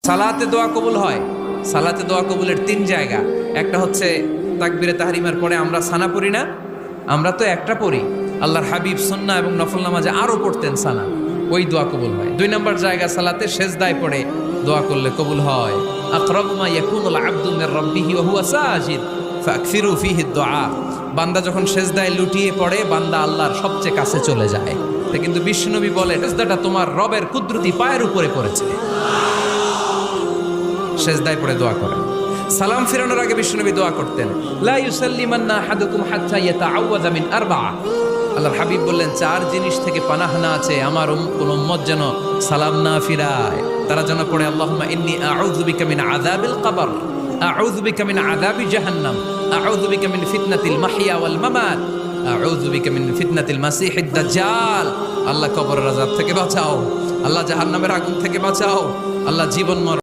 সালাতে দোয়া কবুল হয়। সালাতে দোয়া কবুলের 3 জায়গা। একটা হচ্ছে তাকবীরে তাহরিমার পরে আমরা সানা পড়ি না, আমরা তো একটা পড়ি। আল্লাহর হাবিব সুন্নাহ এবং নফল নামাজে আরো পড়তেন সানা, ওই দোয়া কবুল হয়। 2 নম্বর জায়গা সালাতে সেজদায় পড়ে দোয়া করলে কবুল হয়। আকরাবু মা ইয়াকুনুল আবদু মির রাব্বিহি ওয়া হুয়া সাজিদ ফাকসিরু ফীহি দুআ। বান্দা যখন সেজদায় লুটিয়ে পড়ে, বান্দা আল্লাহর সবচেয়ে কাছে চলে যায়। তা কিন্তু বিশ্বনবী বলে সেজদাটা তোমার রবের কুদরতি পায়ের উপরে পড়েছে। সেজদায় পড়ে দোয়া করেন। সালাম ফিরানোর আগে বিশ্বনবী দোয়া করতেন, লা ইউসাল্লিমান্না আহাদুকুম হাত্তা ইয়াতাআওয়াযা মিন আরবা'a। আল্লাহর হাবিব বললেন 4 জিনিস থেকে পানাহ না আছে আমার কোন উম্মত যেন সালাম না ফিরায়। তারা যেন পড়ে আল্লাহুম্মা ইন্নী আউযু বিকা মিন আযাবিল কবর, আউযু বিকা মিন আযাবি জাহান্নাম, আউযু বিকা মিন ফিতনাতিল মাহইয়া ওয়াল মামাত, আউযু বিকা মিন ফিতনাতিল মাসিহিদ দাজ্জাল। আল্লাহ কবরের আযাব থেকে বাঁচাও, আল্লাহ জাহান্নামের আগুন থেকে বাঁচাও, আল্লাহ জীবন